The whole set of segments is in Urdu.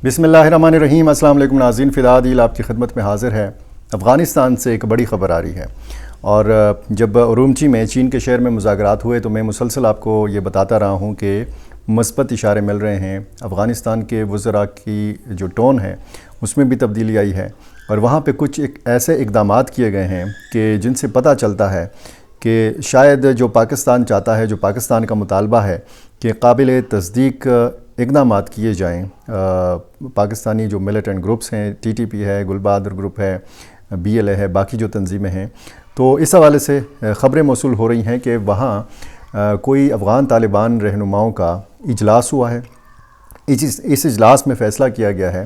بسم اللہ الرحمن الرحیم۔ السلام علیکم ناظرین، فدا عادل آپ کی خدمت میں حاضر ہے۔ افغانستان سے ایک بڑی خبر آ رہی ہے، اور جب ارومچی میں چین کے شہر میں مذاکرات ہوئے تو میں مسلسل آپ کو یہ بتاتا رہا ہوں کہ مثبت اشارے مل رہے ہیں۔ افغانستان کے وزراء کی جو ٹون ہے اس میں بھی تبدیلی آئی ہے، اور وہاں پہ کچھ ایسے اقدامات کیے گئے ہیں کہ جن سے پتہ چلتا ہے کہ شاید جو پاکستان چاہتا ہے، جو پاکستان کا مطالبہ ہے کہ قابل تصدیق اقدامات کیے جائیں۔ پاکستانی جو ملیٹنٹ گروپس ہیں، ٹی ٹی پی ہے، گل بہادر گروپ ہے، بی ایل اے ہے، باقی جو تنظیمیں ہیں، تو اس حوالے سے خبریں موصول ہو رہی ہیں کہ وہاں کوئی افغان طالبان رہنماؤں کا اجلاس ہوا ہے۔ اس اجلاس میں فیصلہ کیا گیا ہے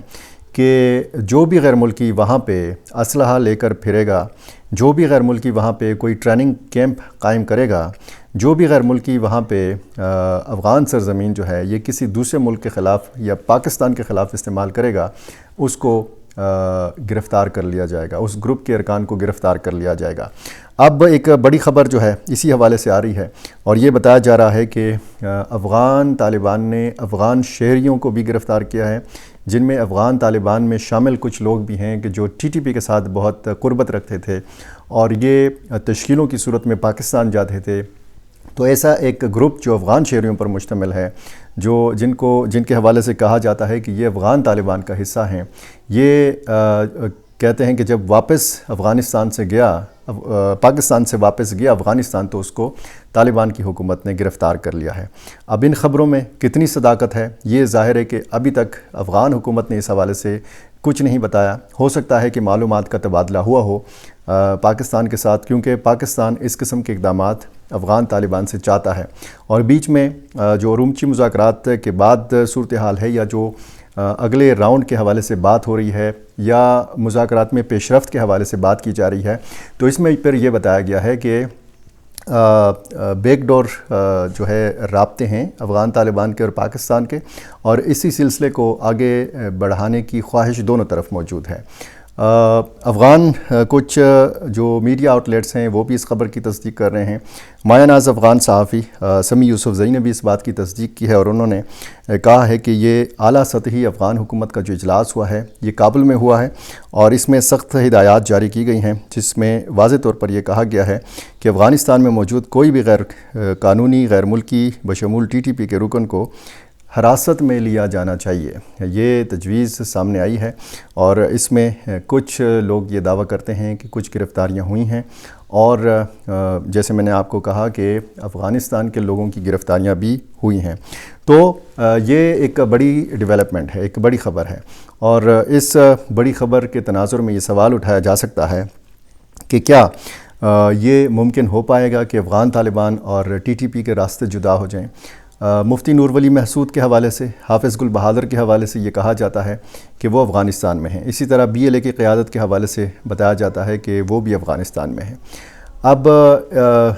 کہ جو بھی غیر ملکی وہاں پہ اسلحہ لے کر پھرے گا، جو بھی غیر ملکی وہاں پہ کوئی ٹریننگ کیمپ قائم کرے گا، جو بھی غیر ملکی وہاں پہ افغان سرزمین جو ہے یہ کسی دوسرے ملک کے خلاف یا پاکستان کے خلاف استعمال کرے گا، اس کو گرفتار کر لیا جائے گا، اس گروپ کے ارکان کو گرفتار کر لیا جائے گا۔ اب ایک بڑی خبر جو ہے اسی حوالے سے آ رہی ہے، اور یہ بتایا جا رہا ہے کہ افغان طالبان نے افغان شہریوں کو بھی گرفتار کیا ہے، جن میں افغان طالبان میں شامل کچھ لوگ بھی ہیں کہ جو ٹی ٹی پی کے ساتھ بہت قربت رکھتے تھے اور یہ تشکیلوں کی صورت میں پاکستان جاتے تھے۔ تو ایسا ایک گروپ جو افغان شہریوں پر مشتمل ہے، جن کے حوالے سے کہا جاتا ہے کہ یہ افغان طالبان کا حصہ ہیں، یہ کہتے ہیں کہ جب واپس پاکستان سے واپس گیا افغانستان تو اس کو طالبان کی حکومت نے گرفتار کر لیا ہے۔ اب ان خبروں میں کتنی صداقت ہے یہ ظاہر ہے کہ ابھی تک افغان حکومت نے اس حوالے سے کچھ نہیں بتایا۔ ہو سکتا ہے کہ معلومات کا تبادلہ ہوا ہو پاکستان کے ساتھ، کیونکہ پاکستان اس قسم کے اقدامات افغان طالبان سے چاہتا ہے، اور بیچ میں جو ارومچی مذاکرات کے بعد صورتحال ہے یا جو اگلے راؤنڈ کے حوالے سے بات ہو رہی ہے یا مذاکرات میں پیش رفت کے حوالے سے بات کی جا رہی ہے، تو اس میں پھر یہ بتایا گیا ہے کہ بیک ڈور جو ہے رابطے ہیں افغان طالبان کے اور پاکستان کے، اور اسی سلسلے کو آگے بڑھانے کی خواہش دونوں طرف موجود ہے۔ افغان کچھ جو میڈیا آؤٹلیٹس ہیں وہ بھی اس خبر کی تصدیق کر رہے ہیں۔ مایہ ناز افغان صحافی سمیع یوسف زئی نے بھی اس بات کی تصدیق کی ہے، اور انہوں نے کہا ہے کہ یہ اعلیٰ سطحی افغان حکومت کا جو اجلاس ہوا ہے یہ کابل میں ہوا ہے، اور اس میں سخت ہدایات جاری کی گئی ہیں، جس میں واضح طور پر یہ کہا گیا ہے کہ افغانستان میں موجود کوئی بھی غیر قانونی غیر ملکی بشمول ٹی ٹی پی کے رکن کو حراست میں لیا جانا چاہیے۔ یہ تجویز سامنے آئی ہے، اور اس میں کچھ لوگ یہ دعویٰ کرتے ہیں کہ کچھ گرفتاریاں ہوئی ہیں، اور جیسے میں نے آپ کو کہا کہ افغانستان کے لوگوں کی گرفتاریاں بھی ہوئی ہیں۔ تو یہ ایک بڑی ڈیولپمنٹ ہے، ایک بڑی خبر ہے، اور اس بڑی خبر کے تناظر میں یہ سوال اٹھایا جا سکتا ہے کہ کیا یہ ممکن ہو پائے گا کہ افغان طالبان اور ٹی ٹی پی کے راستے جدا ہو جائیں؟ مفتی نور ولی محسود کے حوالے سے، حافظ گل بہادر کے حوالے سے یہ کہا جاتا ہے کہ وہ افغانستان میں ہیں۔ اسی طرح بی ایل اے کی قیادت کے حوالے سے بتایا جاتا ہے کہ وہ بھی افغانستان میں ہیں۔ اب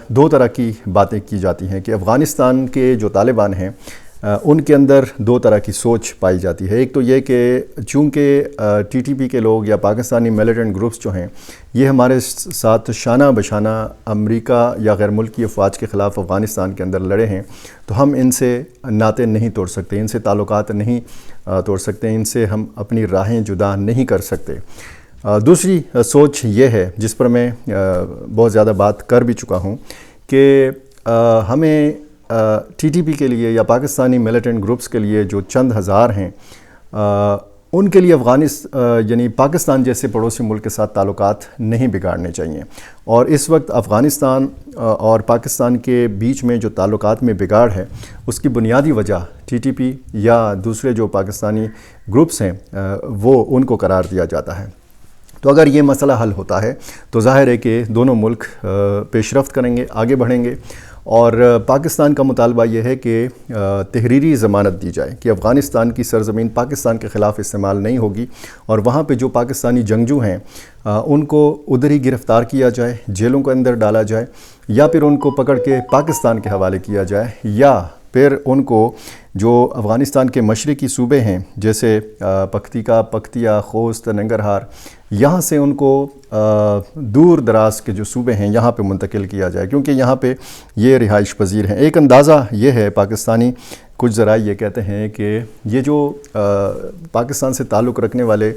دو طرح کی باتیں کی جاتی ہیں کہ افغانستان کے جو طالبان ہیں ان کے اندر دو طرح کی سوچ پائی جاتی ہے۔ ایک تو یہ کہ چونکہ ٹی ٹی پی کے لوگ یا پاکستانی ملیٹنٹ گروپس جو ہیں یہ ہمارے ساتھ شانہ بشانہ امریکہ یا غیر ملکی افواج کے خلاف افغانستان کے اندر لڑے ہیں، تو ہم ان سے ناطے نہیں توڑ سکتے، ان سے تعلقات نہیں توڑ سکتے، ان سے ہم اپنی راہیں جدا نہیں کر سکتے۔ دوسری سوچ یہ ہے، جس پر میں بہت زیادہ بات کر بھی چکا ہوں، کہ ہمیں ٹی ٹی پی کے لیے یا پاکستانی ملیٹنٹ گروپس کے لیے جو چند ہزار ہیں ان کے لیے یعنی پاکستان جیسے پڑوسی ملک کے ساتھ تعلقات نہیں بگاڑنے چاہیے، اور اس وقت افغانستان اور پاکستان کے بیچ میں جو تعلقات میں بگاڑ ہے اس کی بنیادی وجہ ٹی ٹی پی یا دوسرے جو پاکستانی گروپس ہیں وہ ان کو قرار دیا جاتا ہے۔ تو اگر یہ مسئلہ حل ہوتا ہے تو ظاہر ہے کہ دونوں ملک پیش رفت کریں گے، آگے بڑھیں گے، اور پاکستان کا مطالبہ یہ ہے کہ تحریری ضمانت دی جائے کہ افغانستان کی سرزمین پاکستان کے خلاف استعمال نہیں ہوگی، اور وہاں پہ جو پاکستانی جنگجو ہیں ان کو ادھر ہی گرفتار کیا جائے، جیلوں کے اندر ڈالا جائے، یا پھر ان کو پکڑ کے پاکستان کے حوالے کیا جائے، یا پھر ان کو جو افغانستان کے مشرقی صوبے ہیں جیسے پکتیکا، پکتیا، خوست، ننگرہار، یہاں سے ان کو دور دراز کے جو صوبے ہیں یہاں پہ منتقل کیا جائے، کیونکہ یہاں پہ یہ رہائش پذیر ہیں۔ ایک اندازہ یہ ہے، پاکستانی کچھ ذرائع یہ کہتے ہیں کہ یہ جو پاکستان سے تعلق رکھنے والے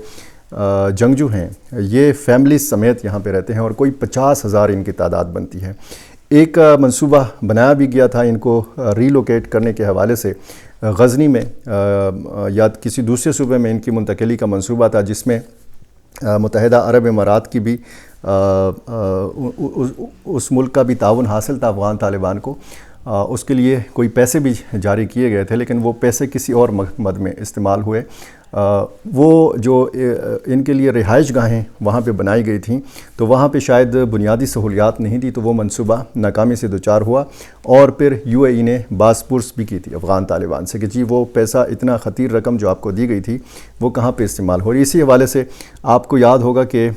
جنگجو ہیں یہ فیملیز سمیت یہاں پہ رہتے ہیں اور کوئی 50,000 ان کی تعداد بنتی ہے۔ ایک منصوبہ بنایا بھی گیا تھا ان کو ریلوکیٹ کرنے کے حوالے سے، غزنی میں یا کسی دوسرے صوبے میں ان کی منتقلی کا منصوبہ تھا، جس میں متحدہ عرب امارات کی بھی اس ملک کا بھی تعاون حاصل تھا افغان طالبان کو۔ اس کے لیے کوئی پیسے بھی جاری کیے گئے تھے، لیکن وہ پیسے کسی اور مقصد میں استعمال ہوئے۔ وہ جو ان کے لیے رہائش گاہیں وہاں پہ بنائی گئی تھیں تو وہاں پہ شاید بنیادی سہولیات نہیں تھی، تو وہ منصوبہ ناکامی سے دوچار ہوا، اور پھر UAE نے باز پرس بھی کی تھی افغان طالبان سے کہ جی وہ پیسہ، اتنا خطیر رقم جو آپ کو دی گئی تھی وہ کہاں پہ استعمال ہو رہی ہے۔ اسی حوالے سے آپ کو یاد ہوگا کہ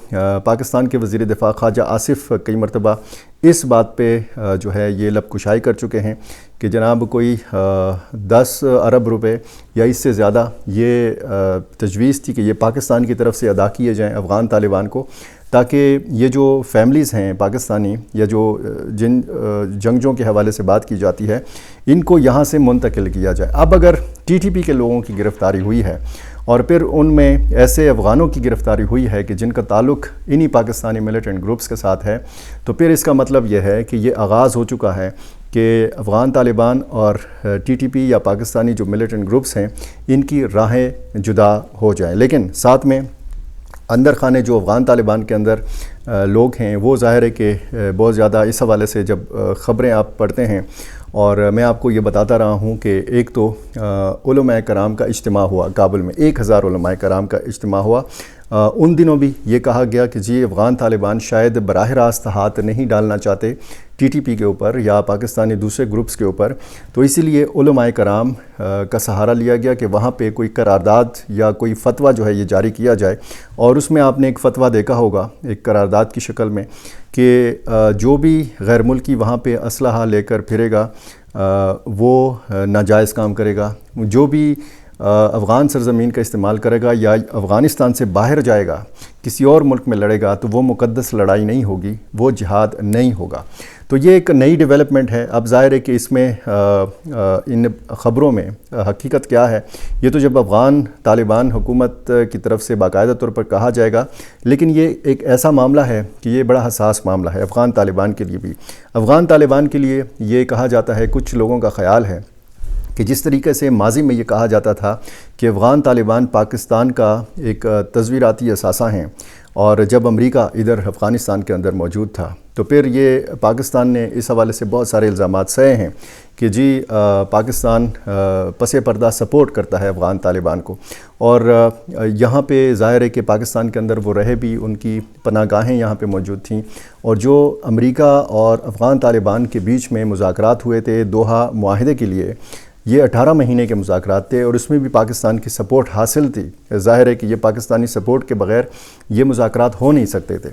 پاکستان کے وزیر دفاع خواجہ آصف کئی مرتبہ اس بات پہ جو ہے یہ لب کشائی کر چکے ہیں کہ جناب کوئی 10 ارب روپے یا اس سے زیادہ یہ تجویز تھی کہ یہ پاکستان کی طرف سے ادا کیے جائیں افغان طالبان کو، تاکہ یہ جو فیملیز ہیں پاکستانی یا جو جن جنگجوؤں کے حوالے سے بات کی جاتی ہے ان کو یہاں سے منتقل کیا جائے۔ اب اگر TTP کے لوگوں کی گرفتاری ہوئی ہے اور پھر ان میں ایسے افغانوں کی گرفتاری ہوئی ہے کہ جن کا تعلق انہی پاکستانی ملیٹنٹ گروپس کے ساتھ ہے، تو پھر اس کا مطلب یہ ہے کہ یہ آغاز ہو چکا ہے کہ افغان طالبان اور TTP یا پاکستانی جو ملیٹنٹ گروپس ہیں ان کی راہیں جدا ہو جائیں۔ لیکن ساتھ میں اندر خانے جو افغان طالبان کے اندر لوگ ہیں وہ ظاہر ہے کہ بہت زیادہ اس حوالے سے جب خبریں آپ پڑھتے ہیں، اور میں آپ کو یہ بتاتا رہا ہوں کہ ایک تو علماء کرام کا اجتماع ہوا کابل میں، 1000 علماء کرام کا اجتماع ہوا۔ ان دنوں بھی یہ کہا گیا کہ جی افغان طالبان شاید براہ راست ہاتھ نہیں ڈالنا چاہتے TTP کے اوپر یا پاکستانی دوسرے گروپس کے اوپر، تو اسی لیے علماء کرام کا سہارا لیا گیا کہ وہاں پہ کوئی قرارداد یا کوئی فتویٰ جو ہے یہ جاری کیا جائے۔ اور اس میں آپ نے ایک فتویٰ دیکھا ہوگا ایک قرارداد کی شکل میں کہ جو بھی غیر ملکی وہاں پہ اسلحہ لے کر پھرے گا وہ ناجائز کام کرے گا، جو بھی افغان سرزمین کا استعمال کرے گا یا افغانستان سے باہر جائے گا کسی اور ملک میں لڑے گا تو وہ مقدس لڑائی نہیں ہوگی، وہ جہاد نہیں ہوگا۔ تو یہ ایک نئی ڈیولپمنٹ ہے۔ اب ظاہر ہے کہ اس میں ان خبروں میں حقیقت کیا ہے یہ تو جب افغان طالبان حکومت کی طرف سے باقاعدہ طور پر کہا جائے گا، لیکن یہ ایک ایسا معاملہ ہے کہ یہ بڑا حساس معاملہ ہے افغان طالبان کے لیے بھی۔ افغان طالبان کے لیے یہ کہا جاتا ہے، کچھ لوگوں کا خیال ہے کہ جس طریقے سے ماضی میں یہ کہا جاتا تھا کہ افغان طالبان پاکستان کا ایک تصویراتی اثاثہ ہیں، اور جب امریکہ ادھر افغانستان کے اندر موجود تھا تو پھر یہ پاکستان نے اس حوالے سے بہت سارے الزامات سہے ہیں کہ جی پاکستان پس پردہ سپورٹ کرتا ہے افغان طالبان کو، اور یہاں پہ ظاہر ہے کہ پاکستان کے اندر وہ رہے بھی، ان کی پناہ گاہیں یہاں پہ موجود تھیں، اور جو امریکہ اور افغان طالبان کے بیچ میں مذاکرات ہوئے تھے دوحہ معاہدے کے لیے، یہ 18 مہینے کے مذاکرات تھے اور اس میں بھی پاکستان کی سپورٹ حاصل تھی۔ ظاہر ہے کہ یہ پاکستانی سپورٹ کے بغیر یہ مذاکرات ہو نہیں سکتے تھے۔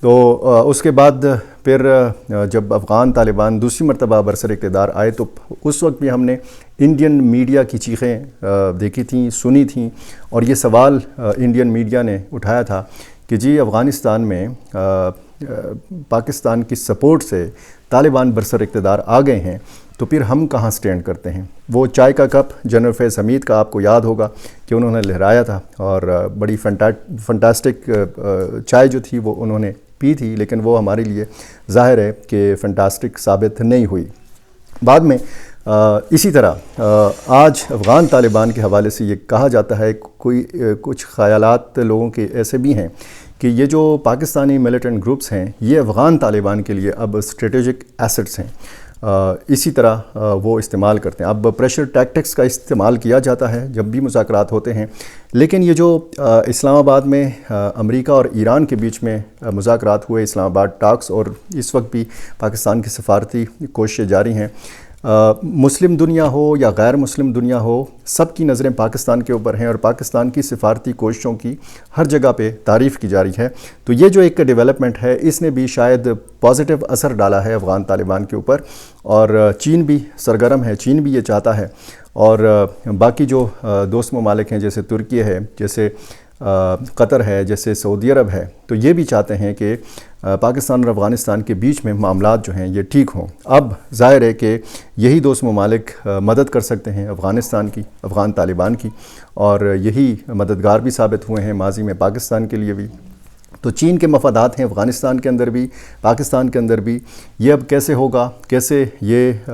تو اس کے بعد پھر جب افغان طالبان دوسری مرتبہ برسر اقتدار آئے تو اس وقت بھی ہم نے انڈین میڈیا کی چیخیں دیکھی تھیں، سنی تھیں، اور یہ سوال انڈین میڈیا نے اٹھایا تھا کہ جی افغانستان میں پاکستان کی سپورٹ سے طالبان برسر اقتدار آ گئے ہیں تو پھر ہم کہاں سٹینڈ کرتے ہیں۔ وہ چائے کا کپ جنرل فیض حمید کا آپ کو یاد ہوگا کہ انہوں نے لہرایا تھا، اور بڑی فنٹاسٹک چائے جو تھی وہ انہوں نے پی تھی، لیکن وہ ہمارے لیے ظاہر ہے کہ فنٹاسٹک ثابت نہیں ہوئی۔ بعد میں اسی طرح آج افغان طالبان کے حوالے سے یہ کہا جاتا ہے، کچھ خیالات لوگوں کے ایسے بھی ہیں کہ یہ جو پاکستانی ملیٹنٹ گروپس ہیں یہ افغان طالبان کے لیے اب اسٹریٹجک ایسٹس ہیں، اسی طرح وہ استعمال کرتے ہیں۔ اب پریشر ٹیکٹکس کا استعمال کیا جاتا ہے جب بھی مذاکرات ہوتے ہیں، لیکن یہ جو اسلام آباد میں امریکہ اور ایران کے بیچ میں مذاکرات ہوئے، اسلام آباد ٹاکس، اور اس وقت بھی پاکستان کی سفارتی کوششیں جاری ہیں، مسلم دنیا ہو یا غیر مسلم دنیا ہو، سب کی نظریں پاکستان کے اوپر ہیں اور پاکستان کی سفارتی کوششوں کی ہر جگہ پہ تعریف کی جا رہی ہے۔ تو یہ جو ایک ڈیولپمنٹ ہے، اس نے بھی شاید پازیٹیو اثر ڈالا ہے افغان طالبان کے اوپر، اور چین بھی سرگرم ہے، چین بھی یہ چاہتا ہے، اور باقی جو دوست ممالک ہیں جیسے ترکی ہے، جیسے قطر ہے، جیسے سعودی عرب ہے، تو یہ بھی چاہتے ہیں کہ پاکستان اور افغانستان کے بیچ میں معاملات جو ہیں یہ ٹھیک ہوں۔ اب ظاہر ہے کہ یہی دوست ممالک مدد کر سکتے ہیں افغانستان کی، افغان طالبان کی، اور یہی مددگار بھی ثابت ہوئے ہیں ماضی میں پاکستان کے لیے بھی۔ تو چین کے مفادات ہیں افغانستان کے اندر بھی، پاکستان کے اندر بھی۔ یہ اب کیسے ہوگا، کیسے یہ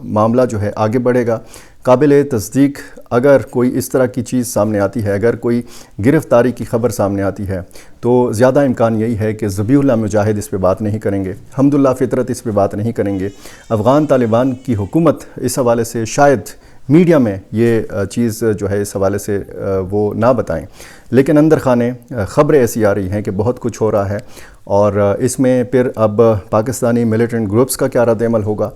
معاملہ جو ہے آگے بڑھے گا، قابل تصدیق اگر کوئی اس طرح کی چیز سامنے آتی ہے، اگر کوئی گرفتاری کی خبر سامنے آتی ہے، تو زیادہ امکان یہی ہے کہ ذبیح اللہ مجاہد اس پہ بات نہیں کریں گے، حمداللہ فطرت اس پہ بات نہیں کریں گے، افغان طالبان کی حکومت اس حوالے سے شاید میڈیا میں یہ چیز جو ہے اس حوالے سے وہ نہ بتائیں، لیکن اندر خانے خبریں ایسی آ رہی ہیں کہ بہت کچھ ہو رہا ہے، اور اس میں پھر اب پاکستانی ملیٹنٹ گروپس کا کیا رد عمل ہوگا۔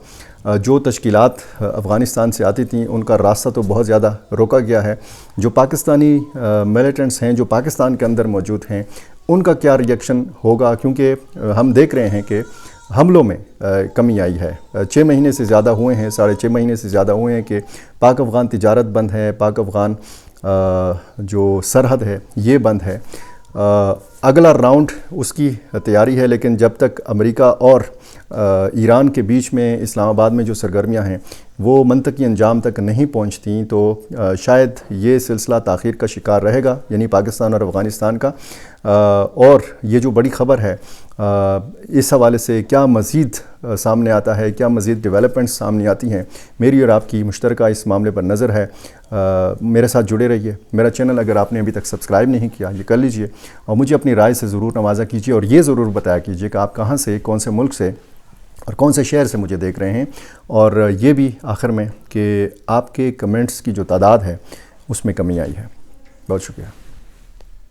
جو تشکیلات افغانستان سے آتی تھیں ان کا راستہ تو بہت زیادہ روکا گیا ہے، جو پاکستانی ملیٹنٹس ہیں جو پاکستان کے اندر موجود ہیں ان کا کیا ری ایکشن ہوگا، کیونکہ ہم دیکھ رہے ہیں کہ حملوں میں کمی آئی ہے۔ 6 مہینے سے زیادہ ہوئے ہیں، 6.5 مہینے سے زیادہ ہوئے ہیں کہ پاک افغان تجارت بند ہے، پاک افغان جو سرحد ہے یہ بند ہے۔ اگلا راؤنڈ اس کی تیاری ہے، لیکن جب تک امریکہ اور ایران کے بیچ میں اسلام آباد میں جو سرگرمیاں ہیں وہ منطقی انجام تک نہیں پہنچتیں تو شاید یہ سلسلہ تاخیر کا شکار رہے گا، یعنی پاکستان اور افغانستان کا۔ اور یہ جو بڑی خبر ہے اس حوالے سے کیا مزید سامنے آتا ہے، کیا مزید ڈیولپمنٹس سامنے آتی ہیں، میری اور آپ کی مشترکہ اس معاملے پر نظر ہے۔ میرے ساتھ جڑے رہیے، میرا چینل اگر آپ نے ابھی تک سبسکرائب نہیں کیا یہ کر لیجئے، اور مجھے اپنی رائے سے ضرور نوازا کیجئے، اور یہ ضرور بتایا کیجئے کہ آپ کہاں سے، کون سے ملک سے اور کون سے شہر سے مجھے دیکھ رہے ہیں، اور یہ بھی آخر میں کہ آپ کے کمنٹس کی جو تعداد ہے اس میں کمی آئی ہے۔ بہت شکریہ۔